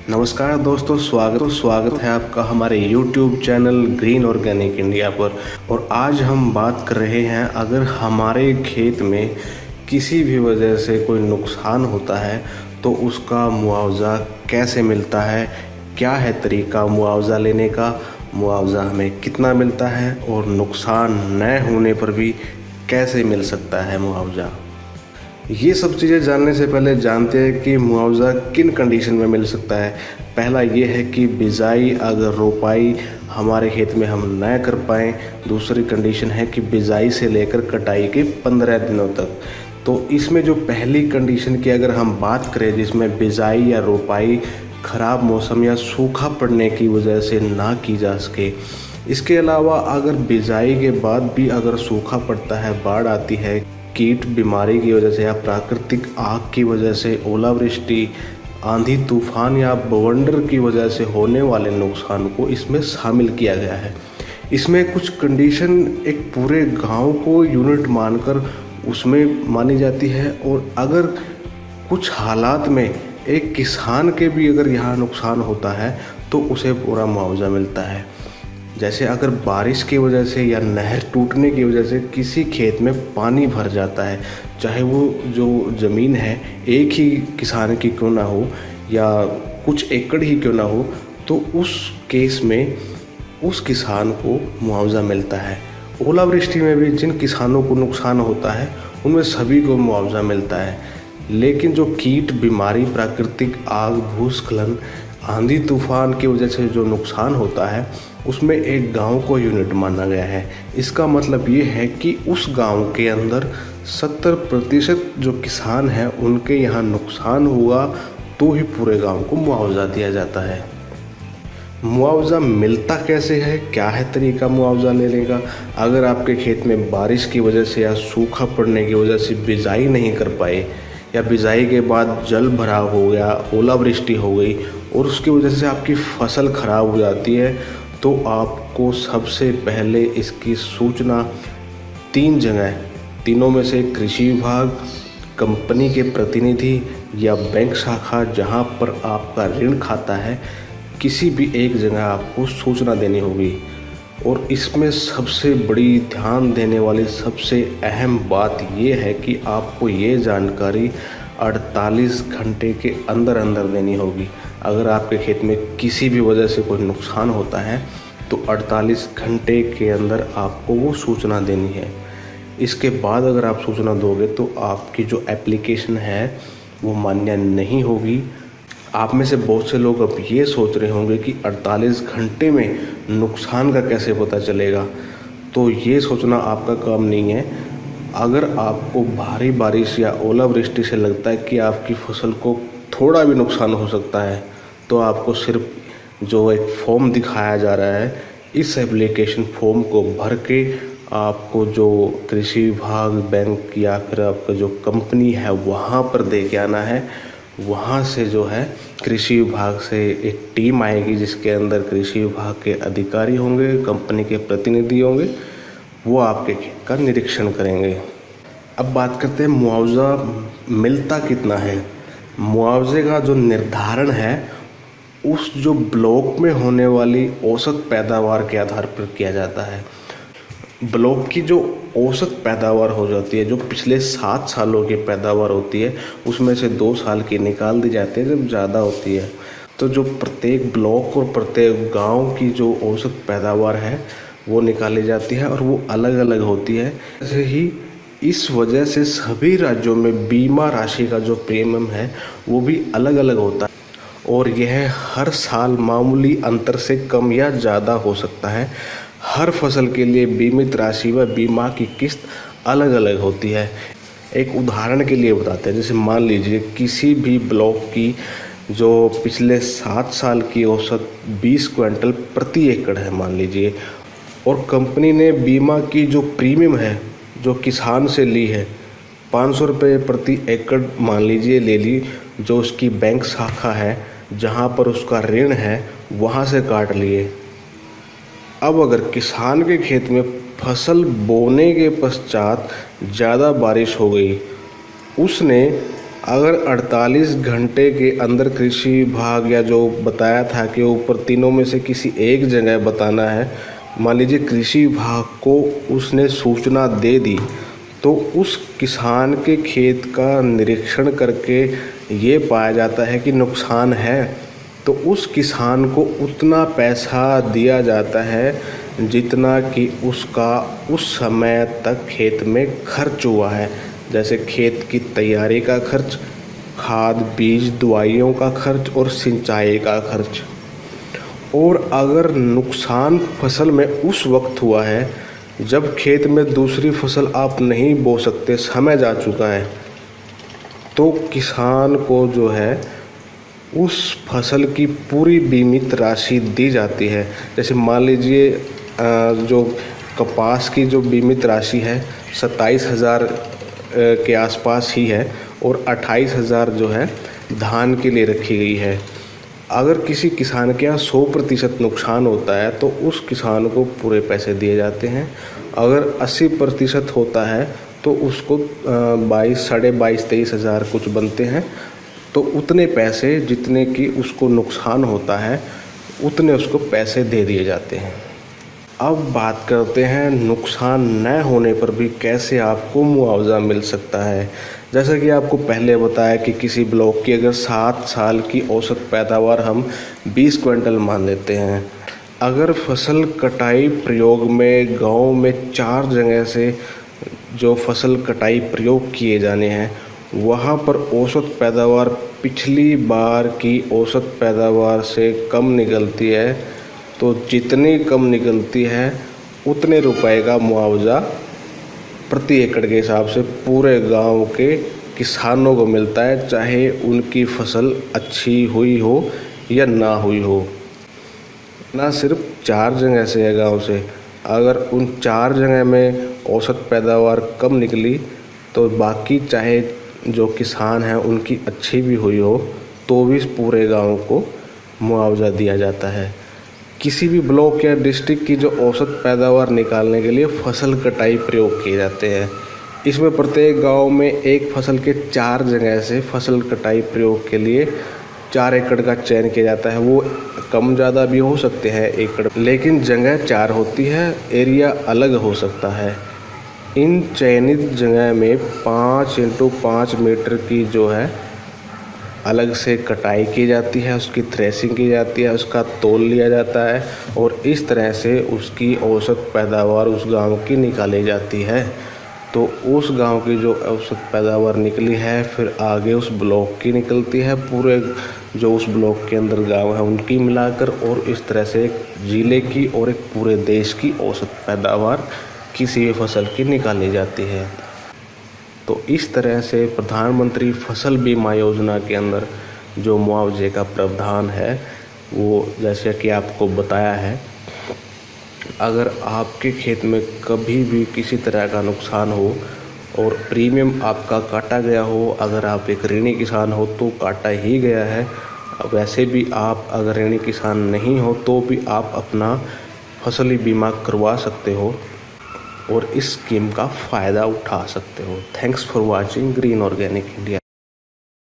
नमस्कार दोस्तों, स्वागत है आपका हमारे YouTube channel green organic India पर। और आज हम बात कर रहे हैं, अगर हमारे खेत में किसी भी वजह से कोई नुकसान होता है तो उसका मुआवजा कैसे मिलता है, क्या है तरीका मुआवजा लेने का, मुआवजा हमें कितना मिलता है और नुकसान न होने पर भी कैसे मिल सकता है मुआवजा। ये सब चीज़ें जानने से पहले जानते हैं कि मुआवजा किन कंडीशन में मिल सकता है। पहला ये है कि बिजाई अगर रोपाई हमारे खेत में हम न कर पाएँ। दूसरी कंडीशन है कि बिजाई से लेकर कटाई के 15 दिनों तक। तो इसमें जो पहली कंडीशन की अगर हम बात करें, जिसमें बिजाई या रोपाई ख़राब मौसम या सूखा पड़ने की वजह से ना की जा सके, इसके अलावा अगर बिजाई के बाद भी अगर सूखा पड़ता है, बाढ़ आती है, कीट बीमारी की वजह से या प्राकृतिक आग की वजह से, ओलावृष्टि, आंधी तूफान या बवंडर की वजह से होने वाले नुकसान को इसमें शामिल किया गया है। इसमें कुछ कंडीशन एक पूरे गांव को यूनिट मानकर उसमें मानी जाती है, और अगर कुछ हालात में एक किसान के भी अगर यहाँ नुकसान होता है तो उसे पूरा मुआवजा मिलता है। जैसे अगर बारिश की वजह से या नहर टूटने की वजह से किसी खेत में पानी भर जाता है, चाहे वो जो ज़मीन है एक ही किसान की क्यों ना हो या कुछ एकड़ ही क्यों ना हो, तो उस केस में उस किसान को मुआवजा मिलता है। ओलावृष्टि में भी जिन किसानों को नुकसान होता है उनमें सभी को मुआवजा मिलता है। लेकिन जो कीट बीमारी, प्राकृतिक आग, भूस्खलन, आंधी तूफान की वजह से जो नुकसान होता है उसमें एक गांव को यूनिट माना गया है। इसका मतलब ये है कि उस गांव के अंदर 70% जो किसान हैं उनके यहाँ नुकसान हुआ तो ही पूरे गांव को मुआवजा दिया जाता है। मुआवजा मिलता कैसे है, क्या है तरीका मुआवजा लेने का। अगर आपके खेत में बारिश की वजह से या सूखा पड़ने की वजह से बिजाई नहीं कर पाए, या बिजाई के बाद जल भराव हो गया, ओलावृष्टि हो गई और उसकी वजह से आपकी फसल खराब हो जाती है, तो आपको सबसे पहले इसकी सूचना 3 जगह, तीनों में से कृषि विभाग, कंपनी के प्रतिनिधि या बैंक शाखा जहां पर आपका ऋण खाता है, किसी भी एक जगह आपको सूचना देनी होगी। और इसमें सबसे बड़ी ध्यान देने वाली सबसे अहम बात ये है कि आपको ये जानकारी 48 घंटे के अंदर अंदर देनी होगी। अगर आपके खेत में किसी भी वजह से कोई नुकसान होता है तो 48 घंटे के अंदर आपको वो सूचना देनी है। इसके बाद अगर आप सूचना दोगे तो आपकी जो एप्लीकेशन है वो मान्य नहीं होगी। आप में से बहुत से लोग अब ये सोच रहे होंगे कि 48 घंटे में नुकसान का कैसे पता चलेगा। तो ये सोचना आपका काम नहीं है। अगर आपको भारी बारिश या ओलावृष्टि से लगता है कि आपकी फसल को थोड़ा भी नुकसान हो सकता है, तो आपको सिर्फ जो एक फॉर्म दिखाया जा रहा है, इस एप्लीकेशन फॉर्म को भर के आपको जो कृषि विभाग, बैंक या फिर आपका जो कंपनी है वहाँ पर दे के आना है। वहाँ से जो है कृषि विभाग से एक टीम आएगी जिसके अंदर कृषि विभाग के अधिकारी होंगे, कंपनी के प्रतिनिधि होंगे, वो आपके खेत का निरीक्षण करेंगे। अब बात करते हैं मुआवजा मिलता कितना है। मुआवजे का जो निर्धारण है उस जो ब्लॉक में होने वाली औसत पैदावार के आधार पर किया जाता है। ब्लॉक की जो औसत पैदावार हो जाती है, जो पिछले 7 सालों की पैदावार होती है, उसमें से 2 साल की निकाल दी जाती है जब ज़्यादा होती है। तो जो प्रत्येक ब्लॉक और प्रत्येक गांव की जो औसत पैदावार है वो निकाली जाती है और वो अलग अलग होती है। ऐसे ही इस वजह से सभी राज्यों में बीमा राशि का जो प्रीमियम है वो भी अलग अलग होता है, और यह हर साल मामूली अंतर से कम या ज़्यादा हो सकता है। हर फसल के लिए बीमित राशि व बीमा की किस्त अलग अलग होती है। एक उदाहरण के लिए बताते हैं, जैसे मान लीजिए किसी भी ब्लॉक की जो पिछले 7 साल की औसत 20 क्विंटल प्रति एकड़ है मान लीजिए, और कंपनी ने बीमा की जो प्रीमियम है जो किसान से ली है 500 रुपये प्रति एकड़ मान लीजिए ले ली, जो उसकी बैंक शाखा है जहाँ पर उसका ऋण है वहाँ से काट लिए। अब अगर किसान के खेत में फसल बोने के पश्चात ज़्यादा बारिश हो गई, उसने अगर 48 घंटे के अंदर कृषि विभाग या जो बताया था कि ऊपर तीनों में से किसी एक जगह बताना है, मान लीजिए कृषि विभाग को उसने सूचना दे दी, तो उस किसान के खेत का निरीक्षण करके ये पाया जाता है कि नुकसान है, तो उस किसान को उतना पैसा दिया जाता है जितना कि उसका उस समय तक खेत में खर्च हुआ है। जैसे खेत की तैयारी का खर्च, खाद बीज दवाइयों का खर्च और सिंचाई का खर्च। और अगर नुकसान फसल में उस वक्त हुआ है जब खेत में दूसरी फसल आप नहीं बो सकते, समय जा चुका है, तो किसान को जो है उस फसल की पूरी बीमित राशि दी जाती है। जैसे मान लीजिए जो कपास की जो बीमित राशि है 27,000 के आसपास ही है और 28,000 जो है धान के लिए रखी गई है। अगर किसी किसान के यहाँ 100% नुकसान होता है तो उस किसान को पूरे पैसे दिए जाते हैं। अगर 80% होता है तो उसको 22,500-23,000 कुछ बनते हैं। तो उतने पैसे जितने कि उसको नुकसान होता है उतने उसको पैसे दे दिए जाते हैं। अब बात करते हैं नुकसान न होने पर भी कैसे आपको मुआवजा मिल सकता है। जैसा कि आपको पहले बताया कि किसी ब्लॉक की अगर 7 साल की औसत पैदावार हम 20 क्विंटल मान लेते हैं, अगर फसल कटाई प्रयोग में गांव में 4 जगह से जो फसल कटाई प्रयोग किए जाने हैं वहाँ पर औसत पैदावार पिछली बार की औसत पैदावार से कम निकलती है, तो जितनी कम निकलती है उतने रुपए का मुआवजा प्रति एकड़ के हिसाब से पूरे गांव के किसानों को मिलता है, चाहे उनकी फसल अच्छी हुई हो या ना हुई हो। ना सिर्फ 4 जगह से है गांव से, अगर उन 4 जगह में औसत पैदावार कम निकली तो बाकी चाहे जो किसान हैं उनकी अच्छी भी हुई हो तो भी पूरे गांव को मुआवजा दिया जाता है। किसी भी ब्लॉक या डिस्ट्रिक्ट की जो औसत पैदावार निकालने के लिए फसल कटाई प्रयोग किए जाते हैं। इसमें प्रत्येक गांव में एक फसल के 4 जगह से फसल कटाई प्रयोग के लिए 4 एकड़ का चयन किया जाता है। वो कम ज़्यादा भी हो सकते हैं एकड़, लेकिन जगह 4 होती है, एरिया अलग हो सकता है। इन चयनित जगह में 5 × 5 मीटर की जो है अलग से कटाई की जाती है, उसकी थ्रेसिंग की जाती है, उसका तोल लिया जाता है और इस तरह से उसकी औसत पैदावार उस गांव की निकाली जाती है। तो उस गांव की जो औसत पैदावार निकली है फिर आगे उस ब्लॉक की निकलती है, पूरे जो उस ब्लॉक के अंदर गांव है उनकी मिलाकर, और इस तरह से एक ज़िले की और एक पूरे देश की औसत पैदावार किसी भी फसल की निकाली जाती है। तो इस तरह से प्रधानमंत्री फसल बीमा योजना के अंदर जो मुआवजे का प्रावधान है वो जैसे कि आपको बताया है, अगर आपके खेत में कभी भी किसी तरह का नुकसान हो और प्रीमियम आपका काटा गया हो, अगर आप एक ऋणी किसान हो तो काटा ही गया है, वैसे भी आप अगर ऋणी किसान नहीं हो तो भी आप अपना फसली बीमा करवा सकते हो और इस स्कीम का फ़ायदा उठा सकते हो। Thanks for watching green organic India.